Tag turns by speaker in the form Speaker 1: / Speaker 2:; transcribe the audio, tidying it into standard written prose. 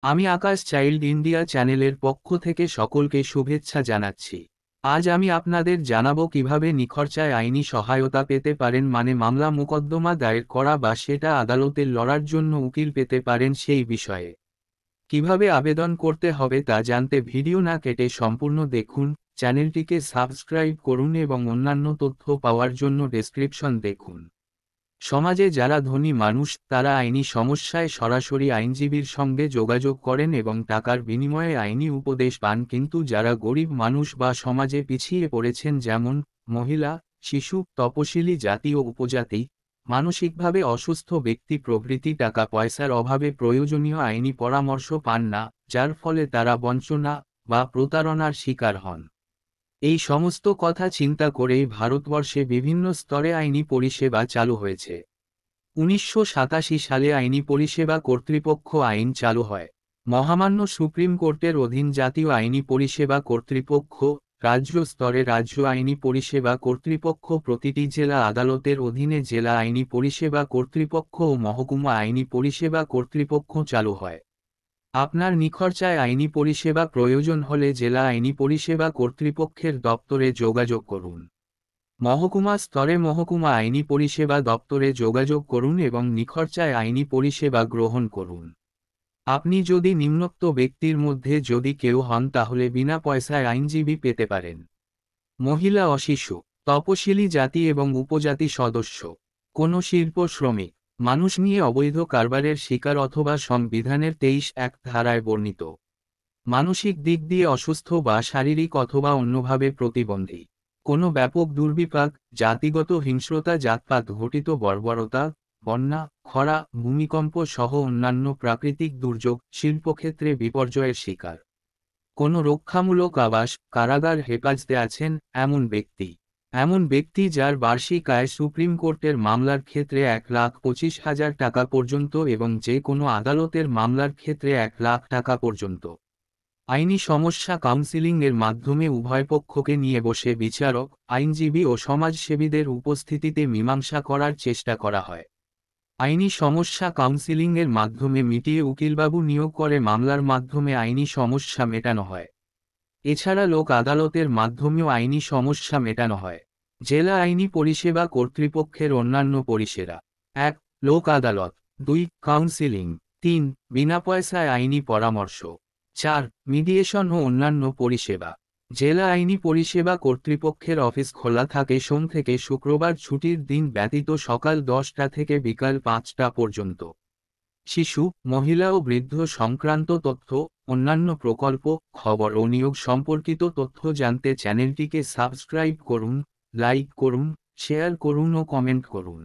Speaker 1: আমি আকাশ child India চ্যানেলের পক্ষ থেকে সকলকে শুভেচ্ছা জানাচ্ছি। আজ আমি আপনাদের জানাবো কিভাবে নিখরচায় আইনি সহায়তা পেতে পারেন, মানে মামলা মোকদ্দমা দায়ের করা বা সেটা আদালতে লড়ার জন্য উকিল পেতে পারেন সেই বিষয়ে। কিভাবে আবেদন করতে হবে তা জানতে ভিডিও না কেটে সম্পূর্ণ দেখুন। চ্যানেলটিকে সাবস্ক্রাইব করুন এবং অন্যান্য তথ্য পাওয়ার জন্য ডেসক্রিপশন দেখুন। সমাজে যারা ধনী মানুষ তারা আইনি সমস্যায় সরাসরি আইনজীবীর সঙ্গে যোগাযোগ করেন এবং টাকার বিনিময়ে আইনি উপদেশ পান, কিন্তু যারা গরিব মানুষ বা সমাজে পিছিয়ে পড়েছেন, যেমন মহিলা, শিশু, তপশিলি জাতি ও উপজাতি, মানসিকভাবে অসুস্থ ব্যক্তি প্রভৃতি টাকা পয়সার অভাবে প্রয়োজনীয় আইনি পরামর্শ পান না, যার ফলে তারা বঞ্চনা বা প্রতারণার শিকার হন। এই সমস্ত কথা চিন্তা করেই ভারতবর্ষে বিভিন্ন স্তরে আইনি পরিষেবা চালু হয়েছে। ১৯৮৭ সালে আইনি পরিষেবা কর্তৃপক্ষ আইন চালু হয়। মহামান্য সুপ্রিম কোর্টের অধীন জাতীয় আইনি পরিষেবা কর্তৃপক্ষ, রাজ্য স্তরে রাজ্য আইনি পরিষেবা কর্তৃপক্ষ, প্রতিটি জেলা আদালতের অধীনে জেলা আইনি পরিষেবা কর্তৃপক্ষ ও মহকুমা আইনি পরিষেবা কর্তৃপক্ষ চালু হয়। আপনার নিখরচায় আইনি পরিষেবা প্রয়োজন হলে জেলা আইনি পরিষেবা কর্তৃপক্ষের দপ্তরে যোগাযোগ করুন। মহকুমা স্তরে মহকুমা আইনি পরিষেবা দপ্তরে যোগাযোগ করুন এবং নিখরচায় আইনি পরিষেবা গ্রহণ করুন। আপনি যদি নিম্নোক্ত ব্যক্তির মধ্যে যদি কেউ হন তাহলে বিনা পয়সায় আইনজীবী পেতে পারেন: মহিলা ও শিশু, তপশিলি জাতি এবং উপজাতি সদস্য, কোনো শিল্প শ্রমিক, মানুষ নিয়ে অবৈধ কারবারের শিকার অথবা সংবিধানের ২৩(১) ধারায় বর্ণিত মানসিক দিক দিয়ে অসুস্থ বা শারীরিক অথবা অন্যভাবে প্রতিবন্ধী, কোনো ব্যাপক দুর্বিপাক, জাতিগত হিংস্রতা, জাতপাত ঘটিত বর্বরতা, বন্যা, খরা, ভূমিকম্প সহ অন্যান্য প্রাকৃতিক দুর্যোগ, শিল্পক্ষেত্রে বিপর্যয়ের শিকার, কোনো রক্ষামূলক আবাস, কারাগার হেফাজতে আছেন এমন ব্যক্তি যার বার্ষিক আয় সুপ্রিম কোর্টের মামলার ক্ষেত্রে ১,২৫,০০০ টাকা পর্যন্ত এবং যে কোনো আদালতের মামলার ক্ষেত্রে ১,০০,০০০ টাকা পর্যন্ত। আইনি সমস্যা কাউন্সিলিং এর মাধ্যমে উভয় পক্ষকে নিয়ে বসে বিচারক, আইনজীবী ও সমাজসেবীদের উপস্থিতিতে মীমাংসা করার চেষ্টা করা হয়। আইনি সমস্যা কাউন্সিলিং এর মাধ্যমে মিটিয়ে উকিলবাবু নিয়োগ করে মামলার মাধ্যমে আইনি সমস্যা মেটানো হয়। এছাড়া লোক আদালতের মাধ্যমেও আইনি সমস্যা মেটানো হয়। জেলা আইনি পরিষেবা কর্তৃপক্ষের অন্যান্য পরিষেবা: ১. লোক আদালত। ২. কাউন্সিলিং। ৩. বিনা পয়সায় আইনি পরামর্শ। ৪. মিডিয়েশন ও অন্যান্য পরিষেবা। জেলা আইনি পরিষেবা কর্তৃপক্ষের অফিস খোলা থাকে সোম থেকে শুক্রবার, ছুটির দিন ব্যতীত সকাল ১০টা থেকে বিকাল ৫টা পর্যন্ত। শিশু, মহিলা ও বৃদ্ধ সংক্রান্ত তথ্য, অন্যান্য প্রকল্প, খবর ও নিয়োগ সম্পর্কিত তথ্য জানতে চ্যানেলটিকে সাবস্ক্রাইব করুন, লাইক করুন, শেয়ার করুন ও কমেন্ট করুন।